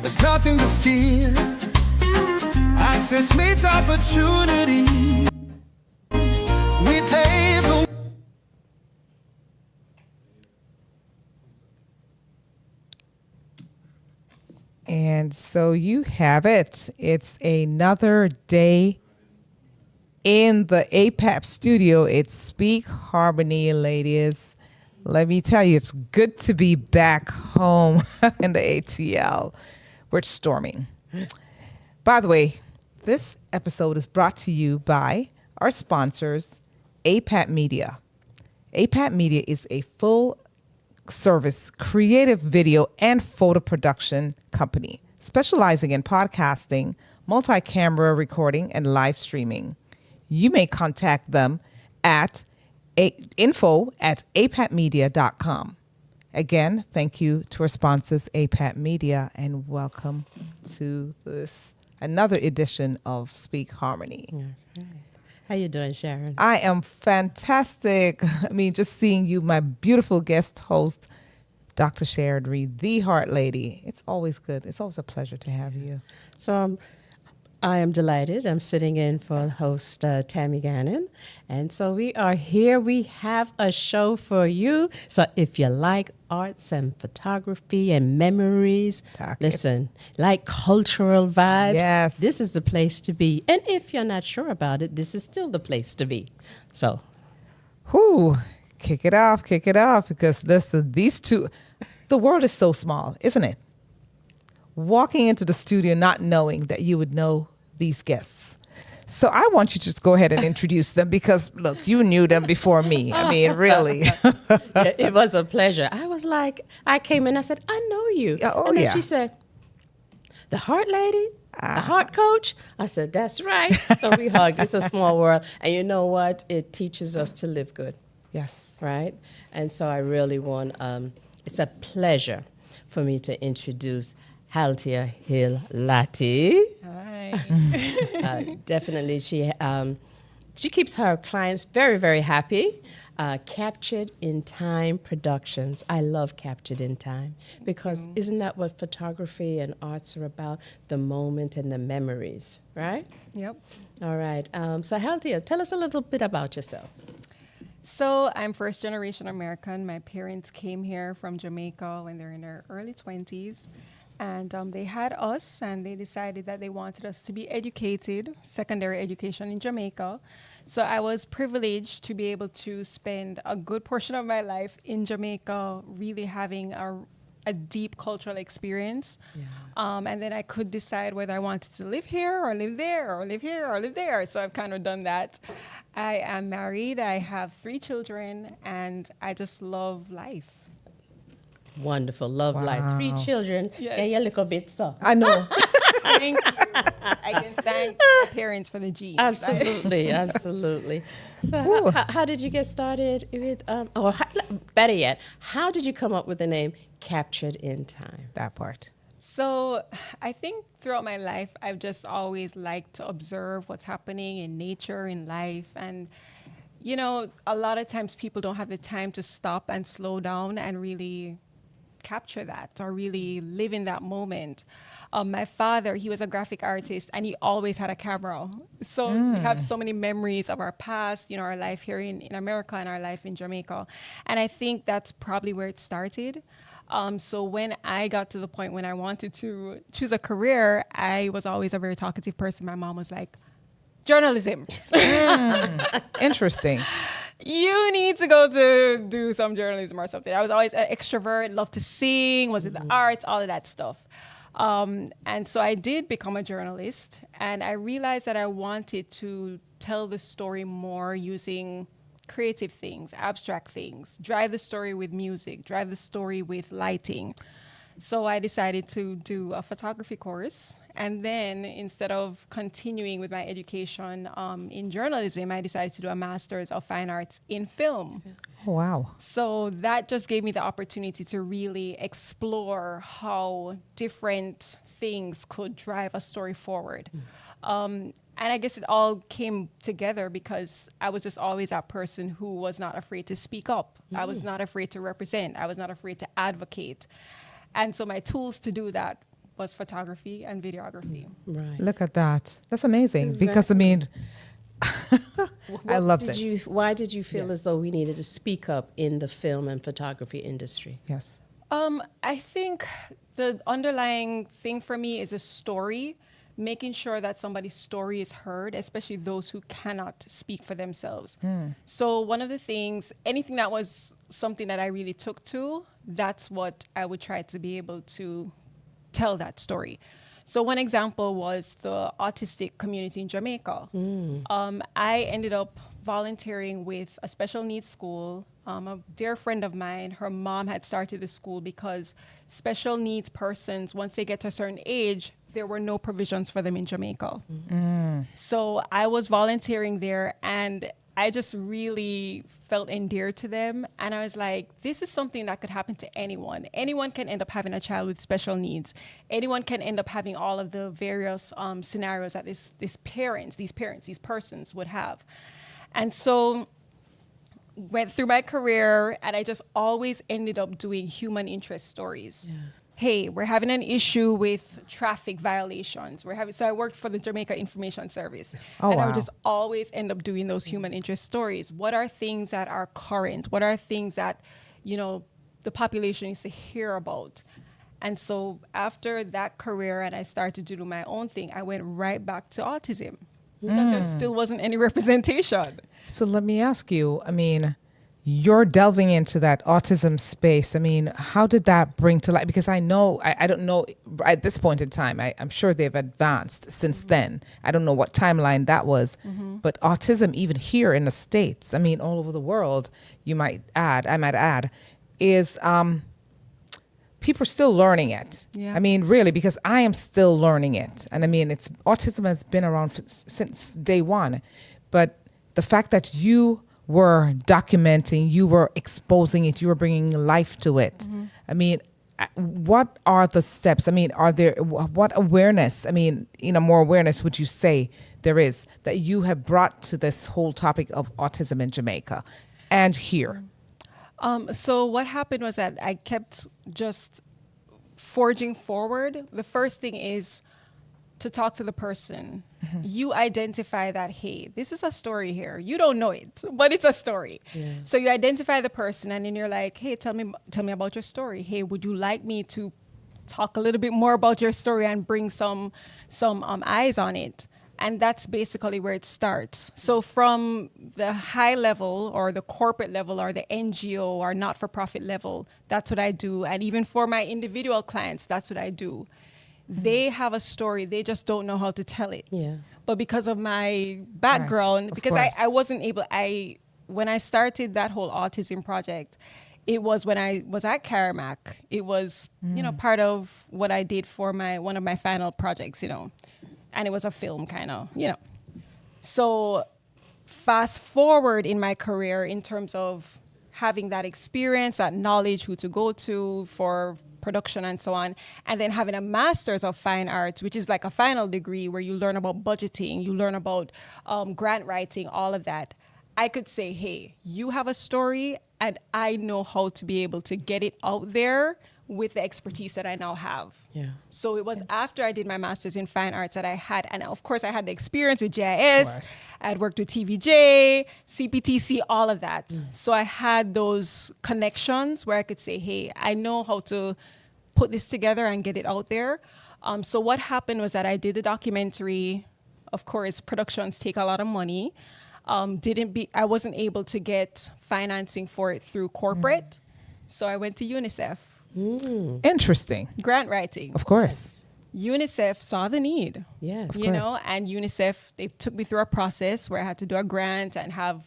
there's nothing to fear. Access meets opportunity. We pave the And so you have it. It's another day in the APAP studio. It's Speak Harmony, ladies. Let me tell you, it's good to be back home in the ATL. We're storming. By the way, this episode is brought to you by our sponsors, APAP Media. APAP Media is a full service creative video and photo production company specializing in podcasting, multi-camera recording, and live streaming. You may contact them at info@apatmedia.com. Again, thank you to our sponsors, APAP Media, and welcome to this another edition of Speak Harmony. Okay. How you doing, Sharon? I am fantastic. I mean, just seeing you, my beautiful guest host, Dr. Sharon Reed, the Heart Lady. It's always good. It's always a pleasure to have you. So I am delighted. I'm sitting in for host Tammy Gannon. And so we are here. We have a show for you. So if you like arts and photography and memories, listen, like cultural vibes, yes, this is the place to be. And if you're not sure about it, this is still the place to be. So, kick it off, because listen, these two, the world is so small, isn't it? Walking into the studio not knowing that you would know these guests. So I want you to just go ahead and introduce them because, look, you knew them before me. I mean, really. It was a pleasure. I was like, I came in, I said, I know you. And then she said, the Heart Lady? The Heart Coach? I said, that's right. So we hugged. It's a small world. And you know what? It teaches us to live good. Yes. Right? And so I really want, it's a pleasure for me to introduce Halthea Hill-Latty. Hi. Definitely, she keeps her clients very, very happy. Captured in Time Productions. I love Captured in Time because isn't that what photography and arts are about? The moment and the memories, right? Yep. All right. So Halthea, tell us a little bit about yourself. So I'm first generation American. My parents came here from Jamaica when they were in their early 20s. And they had us, and they decided that they wanted us to be educated, secondary education in Jamaica. So I was privileged to be able to spend a good portion of my life in Jamaica, really having a deep cultural experience. Yeah. And then I could decide whether I wanted to live here or live there or live here or live there. So I've kind of done that. I am married. I have 3 children, and I just love life. Wonderful. Love life. 3 children. Yes. And you're a little bit so. I know. Thank you. I can thank my parents for the genes. Absolutely, absolutely. So how did you get started with, better yet, how did you come up with the name Captured in Time? That part. So I think throughout my life, I've just always liked to observe what's happening in nature, in life. And, you know, a lot of times people don't have the time to stop and slow down and really capture that or really live in that moment. My father, he was a graphic artist, and he always had a camera. So we have so many memories of our past, you know, our life here in America and our life in Jamaica. And I think that's probably where it started. So when I got to the point when I wanted to choose a career, I was always a very talkative person. My mom was like, journalism. Interesting. You need to go to do some journalism or something. I was always an extrovert, loved to sing, was in the arts, all of that stuff. And so I did become a journalist, and I realized that I wanted to tell the story more using creative things, abstract things, drive the story with music, drive the story with lighting. So I decided to do a photography course. And then instead of continuing with my education in journalism, I decided to do a master's of fine arts in film. Oh, wow. So that just gave me the opportunity to really explore how different things could drive a story forward. And I guess it all came together because I was just always that person who was not afraid to speak up. I was not afraid to represent. I was not afraid to advocate. And so my tools to do that was photography and videography. Right. Look at that. That's amazing. Because I mean, I love this. Why did you feel as though we needed to speak up in the film and photography industry? Yes. I think the underlying thing for me is a story, making sure that somebody's story is heard, especially those who cannot speak for themselves. So one of the things, anything that was something that I really took to, that's what I would try to be able to tell that story. So one example was the autistic community in Jamaica. I ended up volunteering with a special needs school. A dear friend of mine, her mom had started the school because special needs persons, once they get to a certain age, there were no provisions for them in Jamaica. So I was volunteering there, and I just really felt endeared to them. And I was like, this is something that could happen to anyone. Anyone can end up having a child with special needs. Anyone can end up having all of the various scenarios that these persons would have. And so went through my career, and I just always ended up doing human interest stories. Hey, we're having an issue with traffic violations. So I worked for the Jamaica Information Service. Oh, and I wow. would just always end up doing those human interest stories. What are things that are current? What are things that, the population needs to hear about? And so after that career and I started to do my own thing, I went right back to autism because there still wasn't any representation. So let me ask you, I mean, you're delving into that autism space. I mean, how did that bring to light? Because I know, I don't know at this point in time, I'm sure they've advanced since then. I don't know what timeline that was, but autism, even here in the States, I mean, all over the world, I might add, is people are still learning it. Yeah. I mean, really, because I am still learning it. And I mean, autism has been around since day one, but the fact that you were documenting, you were exposing it, you were bringing life to it. I mean, what are the steps? I mean, what awareness, I mean, more awareness would you say there is that you have brought to this whole topic of autism in Jamaica and here? So what happened was that I kept just forging forward. The first thing is to talk to the person. You identify that, hey, this is a story here. You don't know it, but it's a story. So you identify the person, and then you're like, hey, tell me about your story. Hey, would you like me to talk a little bit more about your story and bring some eyes on it? And that's basically where it starts. So from the high level or the corporate level or the NGO or not-for-profit level, that's what I do. And even for my individual clients, that's what I do. They have a story, they just don't know how to tell it. But because of my background, Right, because I wasn't able, when I started that whole autism project, it was when I was at Caramac. It was, part of what I did for one of my final projects, and it was a film kind of, So fast forward in my career in terms of having that experience, that knowledge, who to go to for production and so on, and then having a master's of fine arts, which is like a final degree where you learn about budgeting, you learn about grant writing, all of that. I could say, hey, you have a story and I know how to be able to get it out there with the expertise that I now have. So it was after I did my master's in fine arts that I had, and of course I had the experience with GIS, I had worked with TVJ, CPTC, all of that. So I had those connections where I could say, hey, I know how to put this together and get it out there. So what happened was that I did the documentary. Of course, productions take a lot of money. I wasn't able to get financing for it through corporate. So I went to UNICEF. Interesting. Grant writing. Of course. UNICEF saw the need. Yes. And UNICEF, they took me through a process where I had to do a grant and have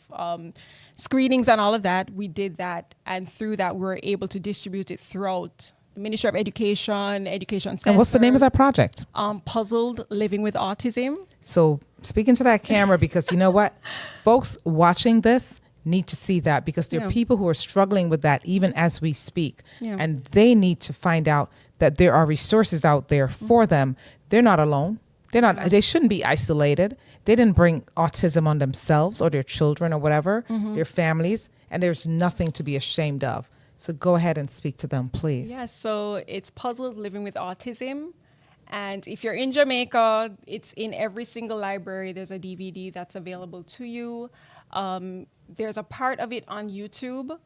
screenings and all of that. We did that. And through that, we were able to distribute it throughout the Ministry of Education Centers. And what's the name of that project? Puzzled Living with Autism. So speaking to that camera, because you know what? Folks watching this need to see that, because there are people who are struggling with that even as we speak. And they need to find out that there are resources out there for them. They're not alone. They shouldn't be isolated. They didn't bring autism on themselves or their children or whatever, their families, and there's nothing to be ashamed of. So go ahead and speak to them, please. So it's Puzzled Living with Autism. And if you're in Jamaica, it's in every single library. There's a DVD that's available to you. There's a part of it on YouTube,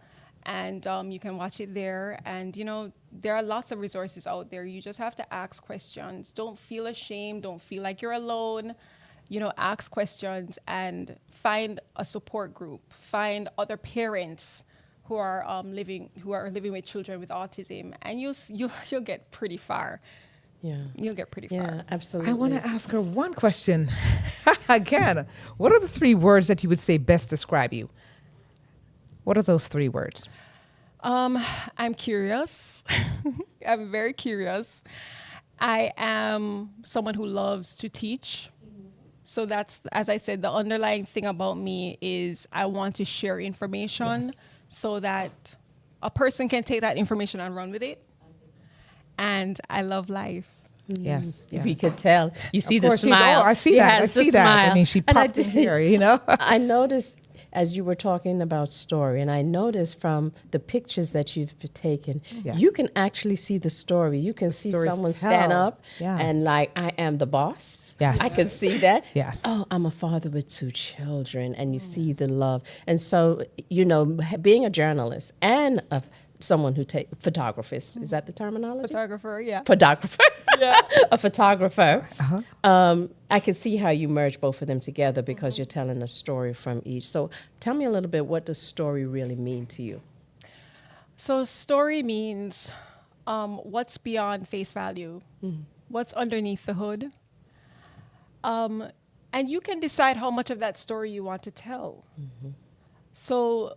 and you can watch it there. And, you know, there are lots of resources out there. You just have to ask questions. Don't feel ashamed. Don't feel like you're alone. You know, ask questions and find a support group. Find other parents who are living with children with autism, and you'll get pretty far. Yeah. You'll get pretty Yeah, far. absolutely. I want to ask her one question. Again, what are the 3 words that you would say best describe you? What are those 3 words? I'm curious. I'm very curious. I am someone who loves to teach. So that's, as I said, the underlying thing about me is I want to share information so that a person can take that information and run with it. And I love life. Yes. If you could tell, you see Of the course, smile. I see She that. I has the see that. I smile. mean, she And I popped in did- here, you know? I noticed as you were talking about story, and I noticed from the pictures that you've taken, Yes. you can actually see the story. You can see stories someone stand tell. up Yes. and like, I am the boss. Yes. I can see that. Yes. Oh, I'm a father with 2 children, and you see the love. And so, you know, being a journalist and someone who takes photographers, is that the terminology? Photographer, yeah. Photographer. Yeah. A photographer. I can see how you merge both of them together because you're telling a story from each. So tell me a little bit, what does story really mean to you? So story means what's beyond face value, what's underneath the hood. And you can decide how much of that story you want to tell. So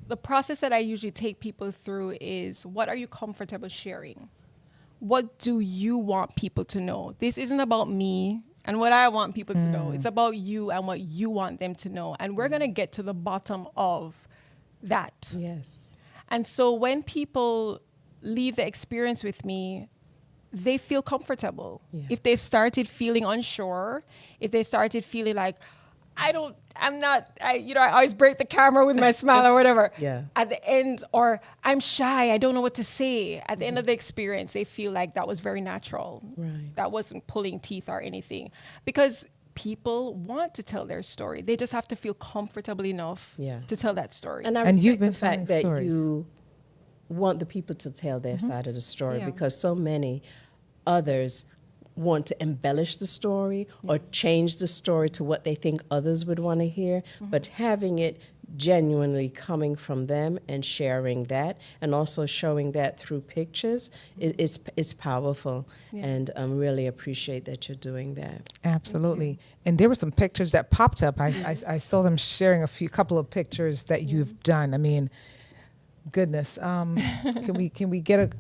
the process that I usually take people through is, what are you comfortable sharing? What do you want people to know? This isn't about me and what I want people to know. It's about you and what you want them to know. And we're going to get to the bottom of that. Yes. And so when people leave the experience with me, they feel comfortable. Yeah. If they started feeling unsure, if they started feeling like, I always break the camera with my smile or whatever. Yeah. At the end, or I'm shy, I don't know what to say. At the end of the experience, they feel like that was very natural. Right. That wasn't pulling teeth or anything. Because people want to tell their story. They just have to feel comfortable enough to tell that story. And I And you've respect been the fact telling that stories. you want the people to tell their side of the story, Yeah. because so many others want to embellish the story or change the story to what they think others would want to hear, but having it genuinely coming from them and sharing that and also showing that through pictures, it's powerful. And really appreciate that you're doing that. Absolutely. And there were some pictures that popped up. I saw them sharing a couple of pictures that you've done. I mean, goodness. Can we get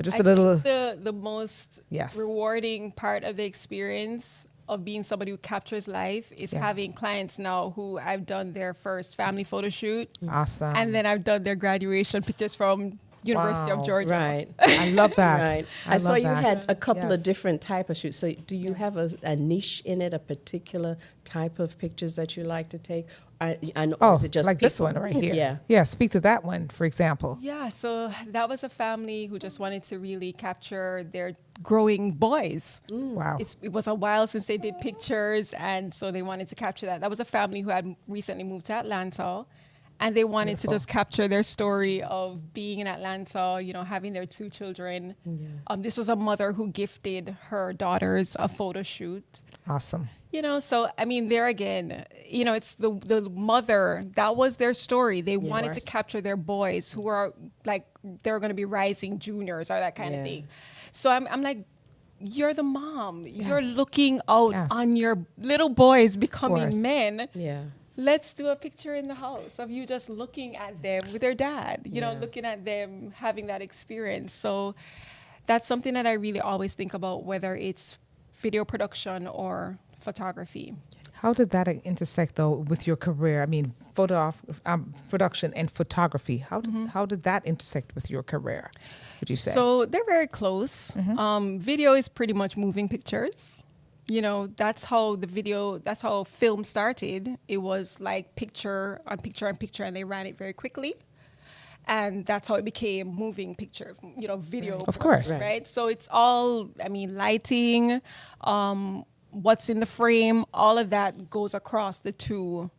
just a little? The most Yes. rewarding part of the experience of being somebody who captures life is Yes. having clients now who I've done their first family photo shoot, Awesome. and then I've done their graduation pictures from University Wow. of Georgia. Right. I love that. Right. I saw love you that. had a couple of Yes. different type of shoots. So do you have a niche in it, a particular type of pictures that you like to take? Or Oh, is it just like this people? one right here. Yeah. Yeah, speak to that one, for example. Yeah, so that was a family who just wanted to really capture their growing boys. Wow. It was a while since they did pictures, and so they wanted to capture that. That was a family who had recently moved to Atlanta, and they wanted to just capture their story of being in Atlanta, you know, having their 2 children. This was a mother who gifted her daughters a photo shoot. Awesome. You know, so I mean, there again, you know, it's the mother, that was their story. They wanted to capture their boys who are like, they're going to be rising juniors or that kind of thing. So I'm like, you're the mom. You're looking out on your little boys becoming men. Yeah. Let's do a picture in the house of you just looking at them with their dad, you know, looking at them having that experience. So that's something that I really always think about, whether it's video production or photography. How did that intersect, though, with your career? I mean, production and photography. How did that intersect with your career, would you say? So they're very close. Video is pretty much moving pictures. You know, that's how film started. It was like picture on picture on picture, and they ran it very quickly. And that's how it became moving picture, video. Of course. Right. So it's all, lighting, what's in the frame, all of that goes across the two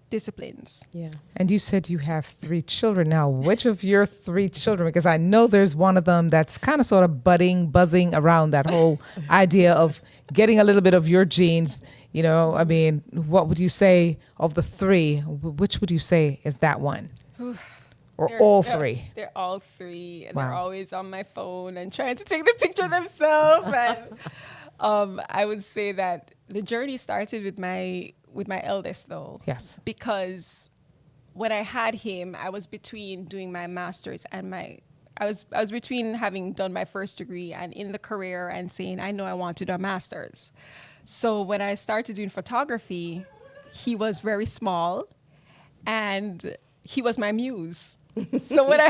disciplines. Yeah. And you said you have 3 children now. Which of your 3 children? Because I know there's one of them that's kind of sort of buzzing around that whole idea of getting a little bit of your genes. What would you say of the 3? Which would you say is that one? Or all 3? They're all 3. And Wow. they're always on my phone and trying to take the picture themselves. And I would say that the journey started with my eldest, though. Yes. Because when I had him, I was between doing my master's and I was between having done my first degree and in the career and saying, I know I want to do a master's. So when I started doing photography, he was very small and he was my muse. So when I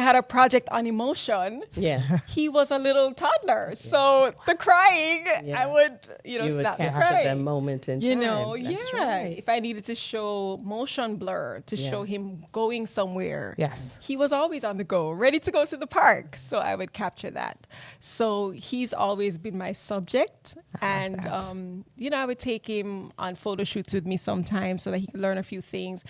had a project on emotion, Yeah. he was a little toddler. So the crying, Yeah. I would, You would stop the capture that crying. moment in time. That's right. If I needed to show motion blur to Yeah. show him going somewhere, Yes. he was always on the go, ready to go to the park. So I would capture that. So he's always been my subject, and that. I would take him on photo shoots with me sometimes so that he could learn a few things.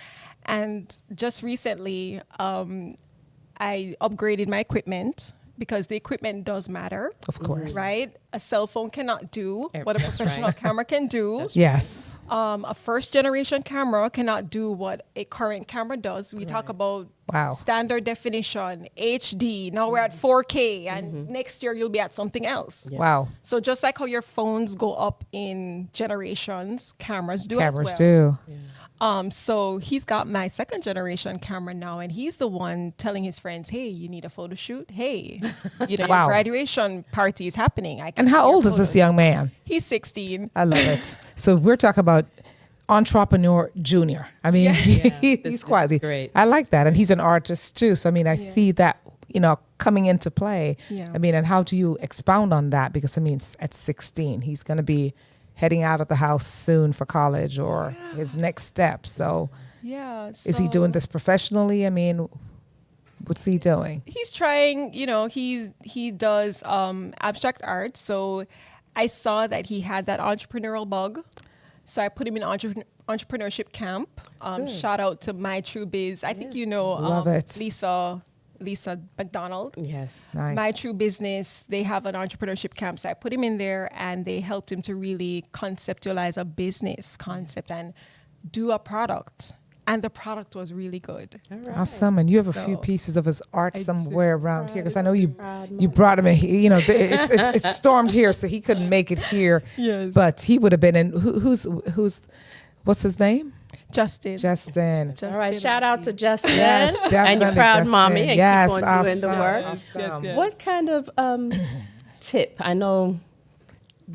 And just recently, I upgraded my equipment because the equipment does matter. Of course. Right? A cell phone cannot do what a That's professional right. camera can do. Yes. A first generation camera cannot do what a current camera does. We talk about Wow. standard definition, HD. Now we're at 4K, and next year you'll be at something else. Yeah. Wow. So just like how your phones go up in generations, cameras do as Cameras well. do. So he's got my second generation camera now, and he's the one telling his friends, "Hey, you need a photo shoot? Hey, Wow. your graduation party is happening." I can And how see your old is this photos." young man? He's 16. I love it. So we're talking about Entrepreneur Junior. I mean, This he's is quite great. I like that. And he's an artist too. So, I mean, I see that, coming into play. Yeah. I mean, and how do you expound on that? Because, I mean, at 16, he's going to be heading out of the house soon for college or his next step. So Yeah. is he doing this professionally? I mean, what's he doing? He's trying. He does abstract art. So I saw that he had that entrepreneurial bug. So I put him in entrepreneurship camp. Shout out to My True Biz. I think Love it. Lisa McDonald. Yes. Nice. My True Business, they have an entrepreneurship camp. So I put him in there and they helped him to really conceptualize a business concept and do a product. And the product was really good. All right. Awesome. And you have a few So, pieces of his art I somewhere do. around here because I Proud know you proud you brought him in. It's stormed here, so he couldn't make it here. Yes. But he would have been in. Who's what's his name? Justin. Justin. All right. Shout out to Justin Yes, and your definitely, proud Justin. mommy, and Yes, keep on doing the awesome, work. awesome. Yes. What kind of tip? I know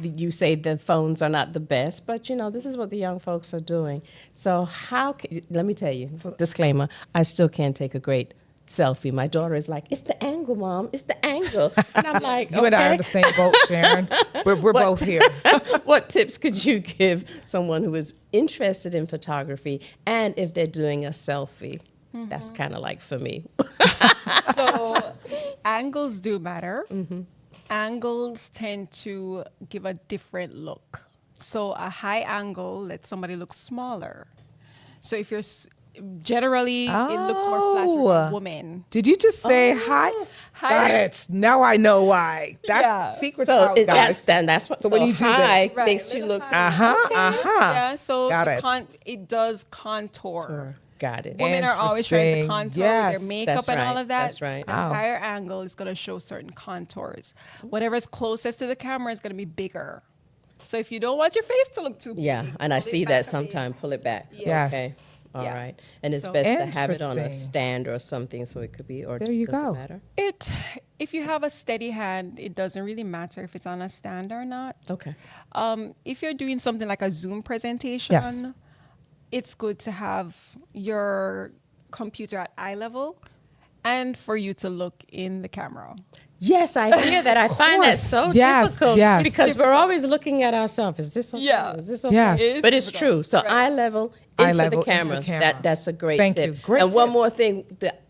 you say the phones are not the best, but this is what the young folks are doing. So let me tell you, disclaimer, I still can't take a great selfie. My daughter is like, "It's the angle, Mom. It's the angle." And I'm like, You and I are in the same boat, Sharon. We're both here. What tips could you give someone who is interested in photography and if they're doing a selfie? That's kind of like for me. So angles do matter. Angles tend to give a different look. So a high angle lets somebody look smaller. So if you're generally, it looks more flat for a woman. Did you just say hi? Hi. Got it. Now I know why. That's Yeah. secret So out, that's guys. what. So when you do high this- Right, makes you little look. high. Yeah, So Got it. It does contour. Got it. Women are always trying to Interesting. contour Yes. with their makeup That's and all right. of that. That's right. A Wow. higher angle is going to show certain contours. Whatever's closest to the camera is going to be bigger. So if you don't want your face to look too big, Yeah, and I pull it see back that a bit. sometimes. Pull it back. Yes. Okay. All Yeah. right. And it's So- best to have it on a Interesting. stand or something so it could be, or There you does it go. matter? If you have a steady hand, it doesn't really matter if it's on a stand or not. Okay. If you're doing something like a Zoom presentation, Yes. it's good to have your computer at eye level and for you to look in the camera. Yes, I hear that. I find that so difficult because we're always looking at ourselves. Is this okay? Yeah. Is this okay? Yes. But it's true. So eye level into the camera. That's a great Thank tip. you. Great and one tip. more thing,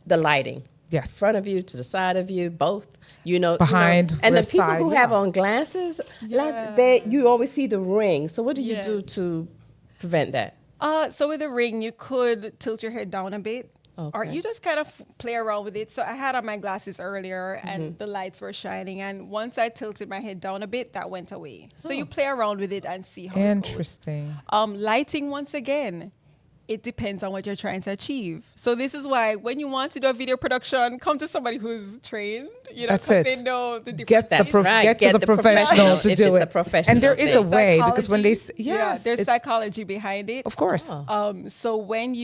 the lighting. Yes. Front of you, to the side of you, both. Behind, and rear the people side, who have on glasses, you always see the ring. So what do you do to prevent that? So with the ring, you could tilt your head down a bit. Or you just kind of play around with it. So I had on my glasses earlier and the lights were shining. And once I tilted my head down a bit, that went away. So you play around with it and see how Interesting. it goes. Lighting, once again, it depends on what you're trying to achieve. So this is why when you want to do a video production, come to somebody who's trained. That's because it. they know the difference. Get to the professional to do it. And there is a way, because when they there's psychology behind it. Of course. So when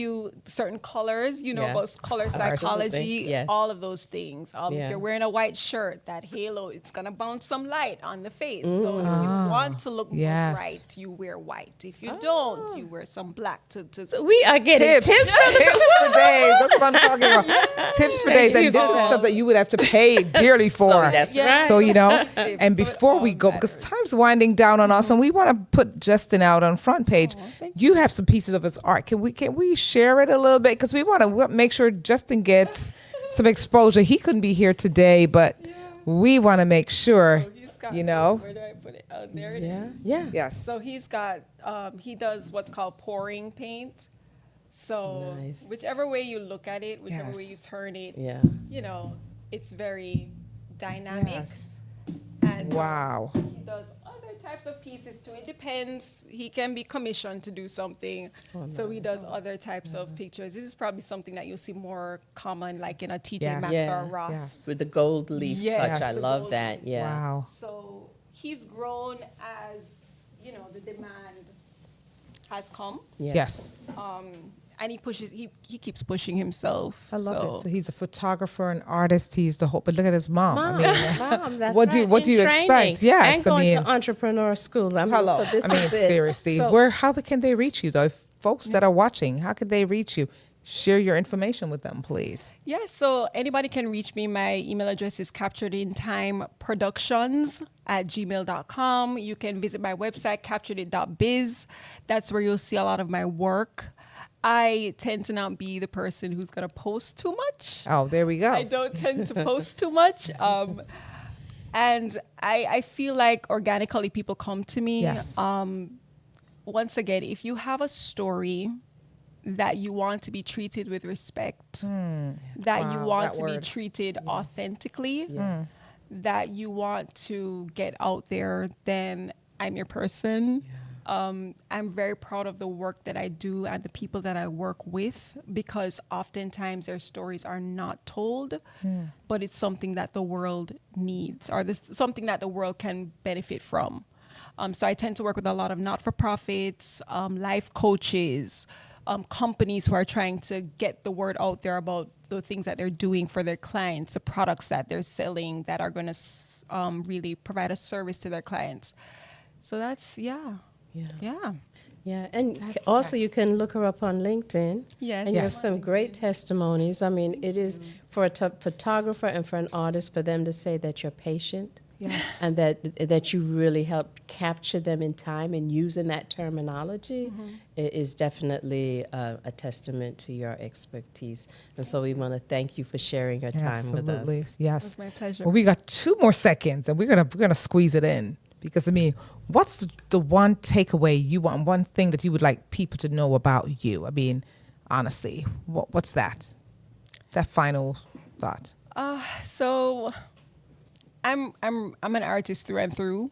certain colors, about color psychology, all of those things. If you're wearing a white shirt, that halo, it's gonna bounce some light on the face. So if you want to look more bright, you wear white. If you don't, you wear some black So we are getting tips for days. That's what I'm talking about. Tips for days. And this is stuff that you would have to pay dearly for. So that's right. So, and before we go, because time's winding down on us and we want to put Justin out on front page. You have some pieces of his art. Can we share it a little bit? Because we want to make sure Justin gets some exposure. He couldn't be here today, but we want to make sure, Where do I put it? Oh, there it is. Yeah. Yes. So he's got, he does what's called pouring paint. So whichever way you look at it, whichever way you turn it, it's very dynamic. Yes. And wow. He does other types of pieces too. It depends. He can be commissioned to do something. So he does other types of pictures. This is probably something that you'll see more common, like in a TJ Maxx or Ross. Yes. With the gold leaf touch. I love that. Yeah. Wow. So he's grown as, the demand has come. Yes. And he keeps pushing himself. I love it. So he's a photographer, an artist. He's the whole. But look at his mom. Mom, that's what do you expect? Yes, and going to entrepreneurial school. Hello. So seriously. How can they reach you though? If folks that are watching, how can they reach you? Share your information with them, please. Yeah, so anybody can reach me. My email address is capturedintimeproductions@gmail.com. You can visit my website, capturedit.biz. That's where you'll see a lot of my work. I tend to not be the person who's going to post too much. Oh, there we go. I don't tend to post too much. And I feel like organically people come to me. Yes. Once again, if you have a story that you want to be treated with respect, that you want to be treated authentically, that you want to get out there, then I'm your person. I'm very proud of the work that I do and the people that I work with, because oftentimes their stories are not told, but it's something that the world needs, or something that the world can benefit from. So I tend to work with a lot of not-for-profits, life coaches, companies who are trying to get the word out there about the things that they're doing for their clients, the products that they're selling that are going to really provide a service to their clients. So that's, Yeah, and also you can look her up on LinkedIn. Yes. And you have some great testimonies. I mean, it is for a photographer and for an artist, for them to say that you're patient. Yes. And that you really helped capture them in time, and using that terminology is definitely a testament to your expertise. And so we want to thank you for sharing your time with us. Yes. It's my pleasure. Well, we got 2 more seconds, and we're gonna squeeze it in, because what's the one takeaway you want? One thing that you would like people to know about you? I mean, honestly, what's that? That final thought. So I'm an artist through and through.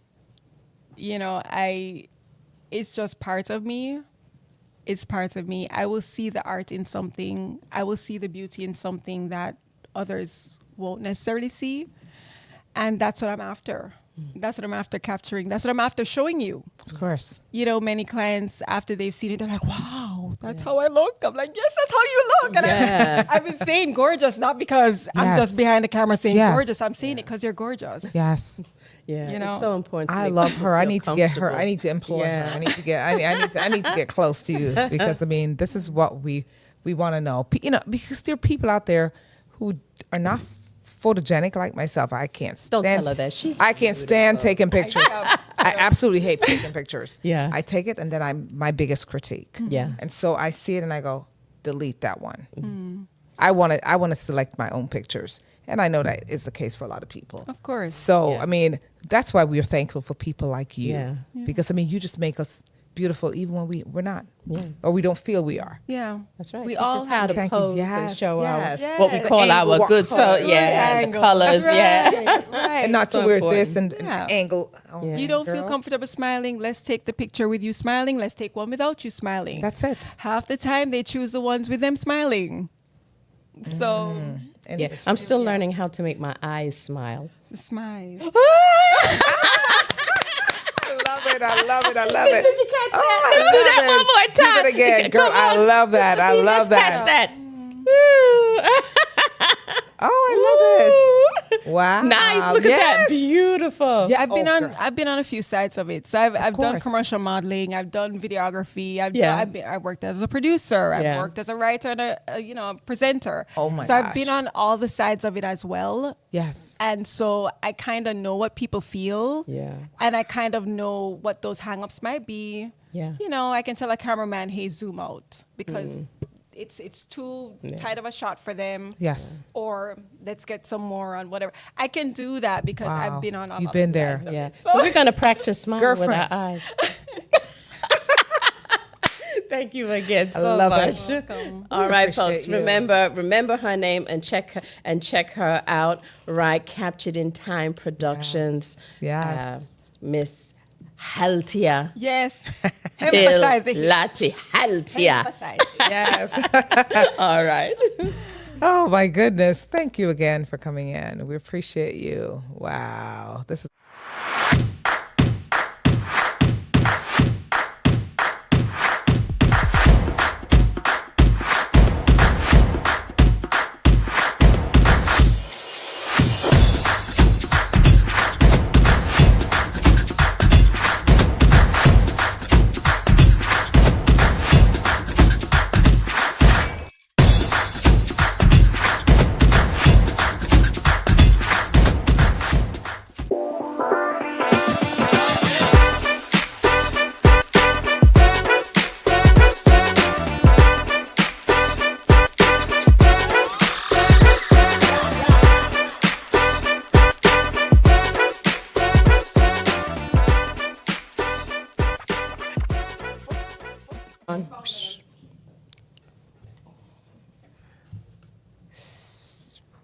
It's just part of me. It's part of me. I will see the art in something. I will see the beauty in something that others won't necessarily see. And that's what I'm after. That's what I'm after capturing. That's what I'm after showing you. Of course. Many clients, after they've seen it, they're like, wow, that's how I look. I'm like, yes, that's how you look. And I've been saying gorgeous, not because I'm just behind the camera saying gorgeous. I'm saying it because you're gorgeous. Yes. Yeah, it's so important. I love her. I need to get her. I need to employ her. I need to get close to you, because this is what we want to know. Because there are people out there who are not photogenic like myself. I can't stand. Don't tell her that. She's I can't stand taking pictures. I Yeah. absolutely hate taking pictures. Yeah. I take it and then I'm my biggest critique. Yeah. And so I see it and I go, delete that one. I want to select my own pictures. And I know that is the case for a lot of people. Of course. So, Yeah. I mean, that's why we are thankful for people like you. Yeah. Because, I mean, you just make us beautiful even when we're not. Yeah. Or we don't feel we are. Yeah. That's right. We Teach all us how to Thank you. pose and Yes, show yes. our what we Yes. call The angle, our what good color. yeah, the Angle. colors, yeah. Right. And not So to wear important. this and Yeah. angle. Oh, Yeah. You don't feel girl. comfortable smiling. Let's take the picture with you smiling. Let's take one without you smiling. That's it. Half the time they choose the ones with them smiling. So And Yeah. it's- I'm still learning how to make my eyes smile. the smile. I love it. I love it. I love it. Did you catch that? Oh, I Let's do love that it. one more time. Do it again, girl. Come I on. love that. I love Let's that. catch that. Oh, I love it. Wow. Nice. Look at that. Yes. Beautiful. Yeah. I've been Oh, on girl. I've been on a few sides of it. So I've done course. commercial modeling. I've done videography. Yeah. I worked as a producer. I've Yeah. worked as a writer and a presenter. Oh my So I've gosh. been on all the sides of it as well. Yes. And so I kind of know what people feel. Yeah. And I kind of know what those hangups might be. Yeah. You know, I can tell a cameraman, hey, zoom out because it's too tight of a shot for them. Yes. Or let's get some more on whatever. I can do that because Wow. I've been on all You've of been the there. sides of Yeah. it. So we're going to practice smiling with Girlfriend. our eyes. Thank you again so love much. it. Welcome. All right, appreciate folks. you. Remember her name and check her out. Right, Captured in Time Productions. Yes. Miss Halthea. Yes. Emphasize the heat. Hill-Latty Halthea. Emphasize. Yes. All right. Oh my goodness. Thank you again for coming in. We appreciate you. Wow. This is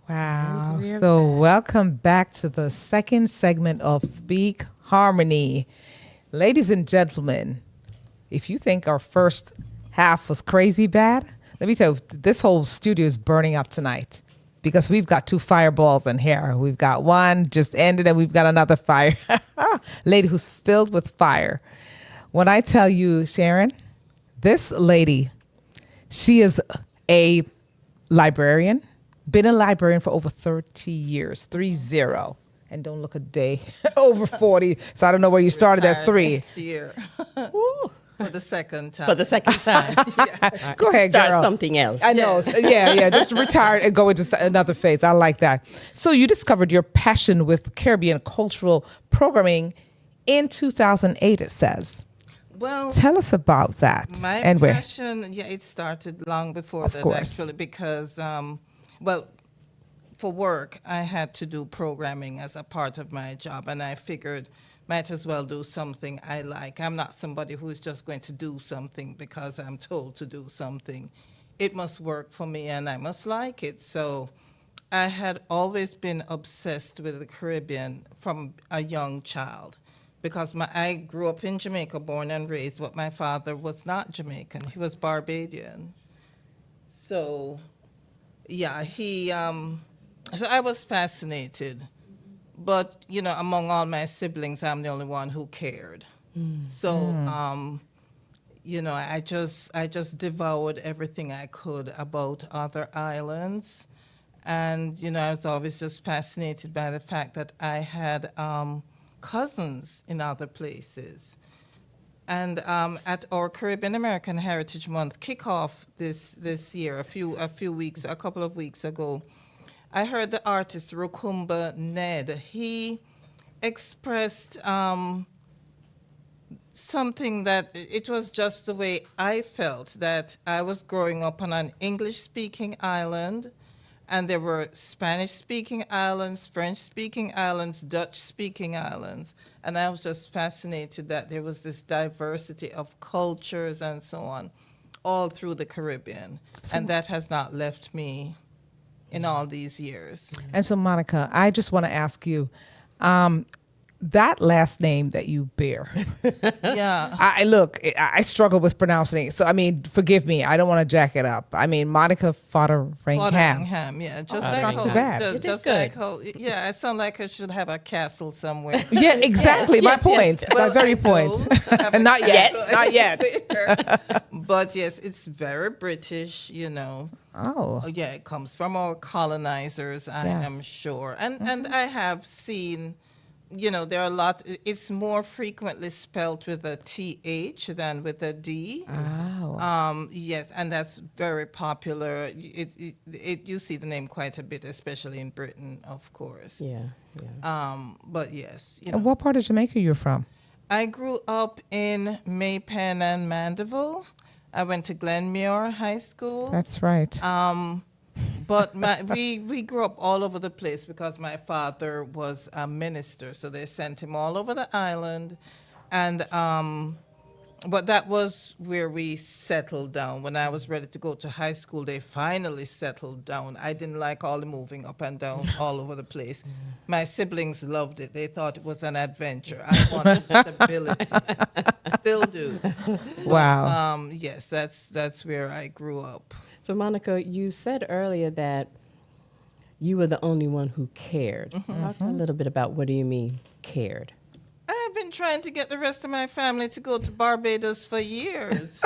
wow. So welcome back to the second segment of Speak Harmony. Ladies and gentlemen, if you think our first half was crazy bad, let me tell you, this whole studio is burning up tonight because we've got two fireballs in here. We've got one just ended and we've got another fire. Lady who's filled with fire. When I tell you, Sharon, this lady, she is a librarian, been a librarian for over 30 years, 30. And don't look a day over 40. So I don't know where you started at 3. Next year. For the second time. For the second time. Go ahead, Start girl. something else. I know. Yeah. Just retire and go into another phase. I like that. So you discovered your passion with Caribbean cultural programming in 2008, it says. Well, Tell us about that. my and where. passion, it started long before Of that, course. actually, because, for work, I had to do programming as a part of my job, and I figured might as well do something I like. I'm not somebody who's just going to do something because I'm told to do something. It must work for me, and I must like it. So I had always been obsessed with the Caribbean from a young child because I grew up in Jamaica, born and raised, but my father was not Jamaican. He was Barbadian. So, so I was fascinated. But, among all my siblings, I'm the only one who cared. So, I just devoured everything I could about other islands. And, I was always just fascinated by the fact that I had cousins in other places. And at our Caribbean American Heritage Month kickoff this year, a couple of weeks ago, I heard the artist Rukumba Ned. He expressed something that it was just the way I felt, that I was growing up on an English-speaking island, and there were Spanish-speaking islands, French-speaking islands, Dutch-speaking islands, and I was just fascinated that there was this diversity of cultures and so on all through the Caribbean, and that has not left me in all these years. And so, Monica, I just want to ask you, that last name that you bear, Yeah. I struggle with pronouncing it. So, I mean, forgive me. I don't want to jack it up. I mean, Monica Fotheringham. Fotheringham, yeah. Just like not how, too bad. Just, You did just good. like how, yeah, I sound like I should have a castle somewhere. Yeah, exactly. Yes, My yes, point. yes. My Well, very I point. do have a Not yet. castle Not yet. But yes, it's very British, you know. Oh. Oh, yeah, it comes from our colonizers, I Yes. am sure. And I have seen, you know, there are a lot, it's more frequently spelt with a TH than with a D. Oh. Yes, and that's very popular. You see the name quite a bit, especially in Britain, of course. Yeah, yeah. But yes, you And know, what part of Jamaica you're from? I grew up in Maypen and Mandeville. I went to Glenmuir High School. That's right. But we grew up all over the place because my father was a minister, so they sent him all over the island, and but that was where we settled down. When I was ready to go to high school, they finally settled down. I didn't like all the moving up and down all over the place. My siblings loved it. They thought it was an adventure. I wanted stability. Still do. Wow. Yes, that's where I grew up. So, Monica, you said earlier that you were the only one who cared. Talk a little bit about what do you mean cared? I have been trying to get the rest of my family to go to Barbados for years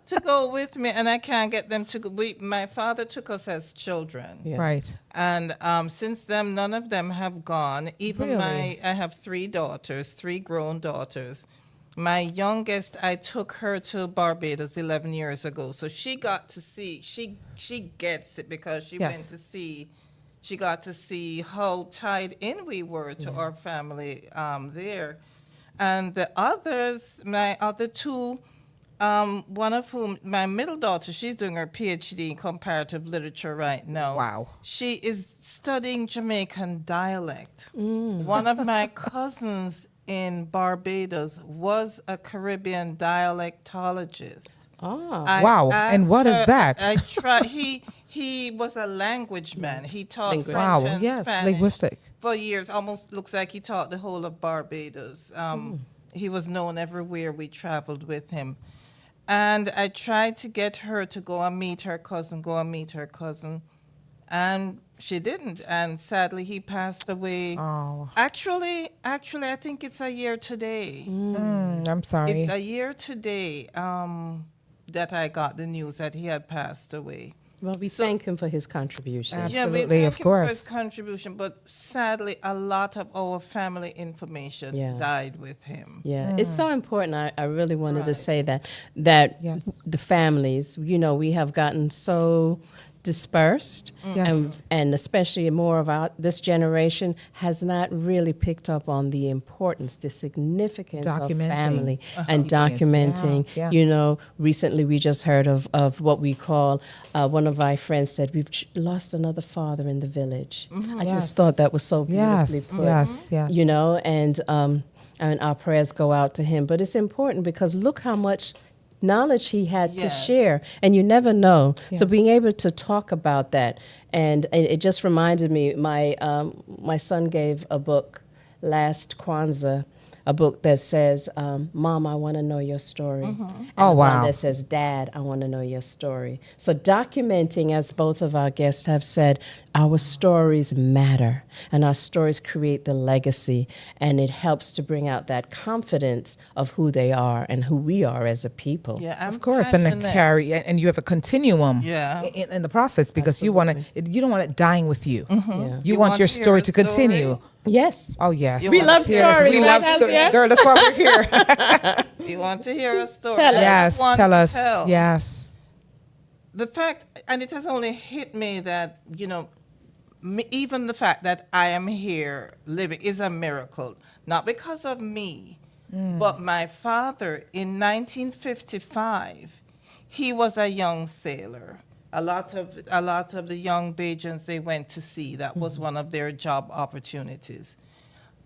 to go with me, and I can't get them to go. My father took us as children. Yeah. Right. And since then, none of them have gone. Even Really? I have 3 daughters, 3 grown daughters. My youngest, I took her to Barbados 11 years ago. So she got to see, she gets it because she went Yes. to see, she got to see how tied in we were to our family there. And the others, my other 2, one of whom, my middle daughter, she's doing her PhD in comparative literature right now. Wow. She is studying Jamaican dialect. One of my cousins in Barbados was a Caribbean dialectologist. Ah, I Wow, and asked what is her- that? I tried. He was a language man. He taught Linguist. French Wow. and Yes. Spanish Linguistic. for years. Almost looks like he taught the whole of Barbados. He was known everywhere we traveled with him. And I tried to get her to go and meet her cousin, and she didn't. And sadly, he passed away. Oh. Actually, I think it's a year today. I'm sorry. It's a year today that I got the news that he had passed away. well, we thank him for his contribution. Absolutely, Yeah, we thank of him for course. his contribution, but sadly, a lot of our family information Yeah. died with him. Yeah, it's so important. I really wanted to Right. say that Yes. the families, you know, we have gotten so dispersed, Yes. and especially more of this generation has not really picked up on the importance, the significance of Documenting. family and documenting. Yeah. You know, recently we just heard of what we call, one of my friends said, we've lost another father in the village. I Yes. just thought that was so beautifully Yes. put. Yes. Yes. You know, and our prayers go out to him. But it's important because look how much knowledge he had to Yes. share, and you never know. So Yes. being able to talk about that, and it just reminded me, my son gave a book last Kwanzaa, a book that says, Mom, I want to know your story. And Oh, one wow. that says, Dad, I want to know your story. So documenting, as both of our guests have said, our stories matter, and our stories create the legacy, and it helps to bring out that confidence of who they are and who we are as a people. Yeah, I'm Of course, and then passionate. carry, and you have a continuum Yeah. in the process because you don't want it dying with you. Yeah. You You want want your to hear story a to continue. story? Yes. Oh yes, You We want love to hear- stories, We right, love stories, Halthea? girl. That's why we're here. You want to hear a story? Tell us. I Yes, want tell to us. tell. Yes. The fact, and it has only hit me that, you know, even the fact that I am here living is a miracle, not because of me, but my father in 1955, he was a young sailor. A lot of the young Bajans they went to sea. That was one of their job opportunities.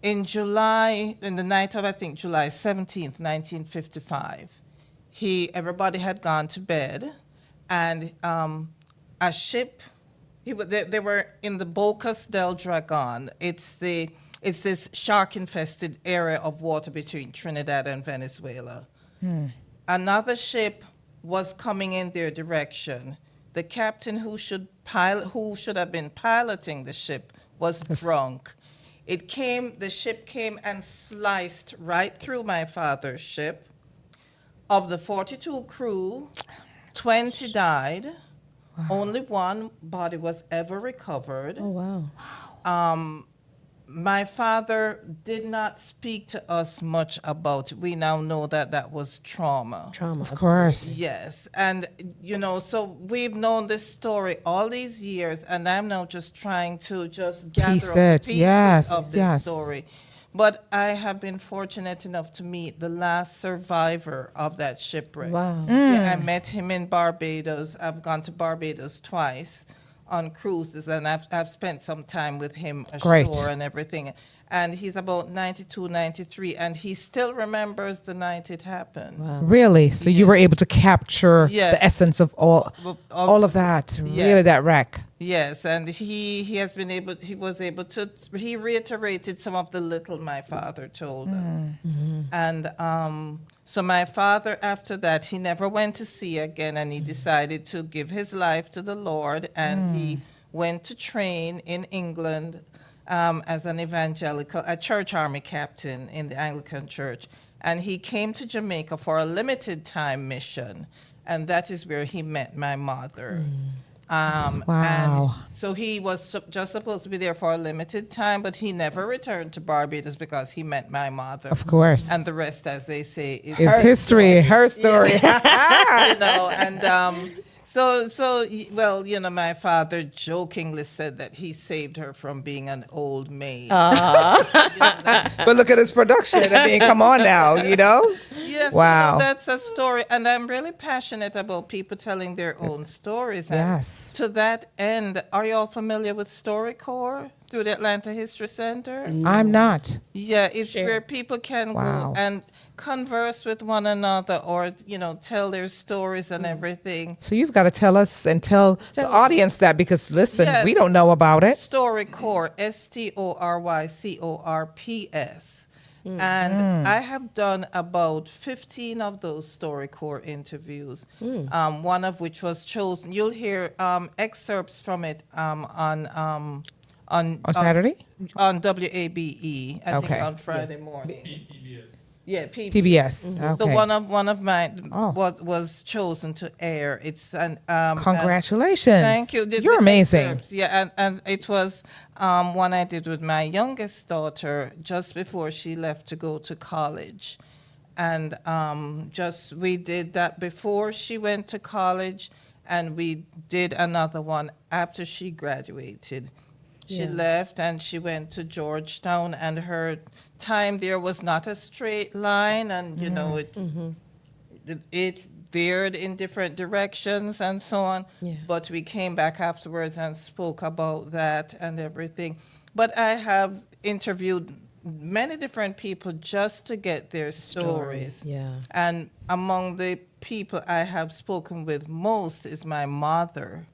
In the night of I think July 17th, 1955, everybody had gone to bed, and a ship. They were in the Bocas del Dragon. It's this shark-infested area of water between Trinidad and Venezuela. Another ship was coming in their direction. The captain who should have been piloting the ship was drunk. The ship came and sliced right through my father's ship. Of the 42 crew, 20 died. Wow. Only one body was ever recovered. Oh, wow. My father did not speak to us much about it. We now know that was trauma. Of course. Yes. And, so we've known this story all these years, and I'm now just trying to just gather up pieces of this story. But I have been fortunate enough to meet the last survivor of that shipwreck. Wow. Yeah, I met him in Barbados. I've gone to Barbados twice on cruises, and I've spent some time with him ashore and everything. And he's about 92, 93, and he still remembers the night it happened. Wow. Really? So you were able to capture the essence of all of that, really, that wreck. Yes, and he reiterated some of the little my father told us. Mm-hmm. And so my father, after that, he never went to sea again, and he decided to give his life to the Lord, and he went to train in England as a church army captain in the Anglican Church. And he came to Jamaica for a limited time mission, and that is where he met my mother. Wow. And so he was just supposed to be there for a limited time, but he never returned to Barbados because he met my mother. Of course. And the rest, as they say, is history, her story. My father jokingly said that he saved her from being an old maid. But look at his production. I mean, come on now, Yes, wow. That's a story. And I'm really passionate about people telling their own stories. And yes. to that end, are you all familiar with StoryCorps through the Atlanta History Center? I'm not. Yeah, it's where people can go and converse with one another, or tell their stories and everything. So you've got to tell us and tell the audience that, because listen, we don't know about it. StoryCorps, StoryCorps. And I have done about 15 of those StoryCorps interviews, one of which was chosen. You'll hear excerpts from it on Saturday? On WABE, I think on Friday morning. Yeah, PBS. Okay. So one of mine was chosen to air. It's congratulations. Thank you. You're amazing. Excerpts, yeah, and it was one I did with my youngest daughter just before she left to go to college, and we did that before she went to college, and we did another one after she graduated. She left and she went to Georgetown, and her time there was not a straight line, and it veered in different directions and so on. Yeah. But we came back afterwards and spoke about that and everything. But I have interviewed many different people just to get their stories. Yeah. And among the people I have spoken with most is my mother,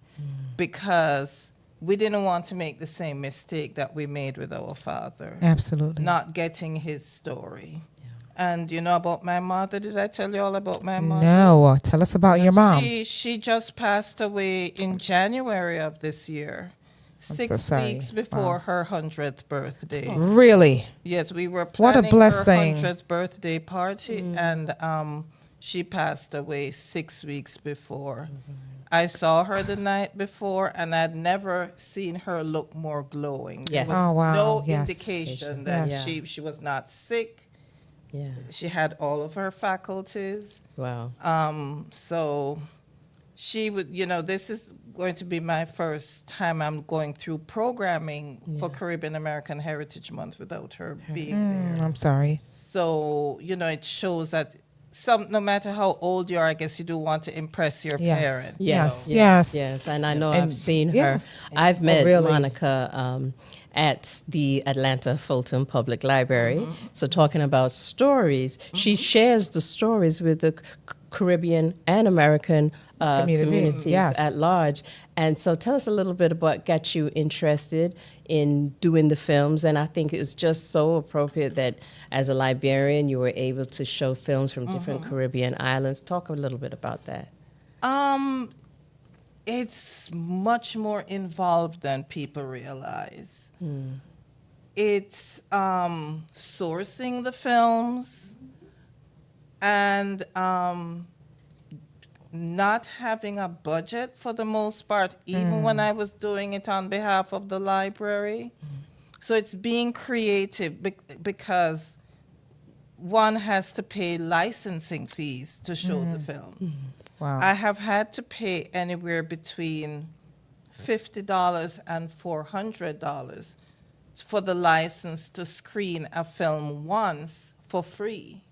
because we didn't want to make the same mistake that we made with our father. Absolutely. Not getting his story. Yeah. And about my mother? Did I tell you all about my mother? No. Tell us about your mom. She just passed away in January of this year. 6 weeks before her 100th birthday. Really? Yes, we were planning her 100th birthday party, and she passed away 6 weeks before. I saw her the night before, and I'd never seen her look more glowing. Yes. There was no Yes. indication that she was not sick. Yeah. She had all of her faculties. Wow. So she would, this is going to be my first time I'm going through programming for Caribbean American Heritage Month without her being there. I'm sorry. So, it shows that no matter how old you are, I guess you do want to impress your Yes. parent. Yes. Yes, Yes. yes. And I know And- I've seen her. yes. I've met really? Monica at the Atlanta Fulton Public Library. So talking about stories, she shares the stories with the Caribbean and American communities yes. at large. And so tell us a little bit about what got you interested in doing the films. And I think it's just so appropriate that as a librarian, you were able to show films from different Caribbean islands. Talk a little bit about that. It's much more involved than people realize. It's sourcing the films and not having a budget for the most part, even when I was doing it on behalf of the library. So it's being creative because one has to pay licensing fees to show the film. Wow. I have had to pay anywhere between $50 and $400 for the license to screen a film once for free.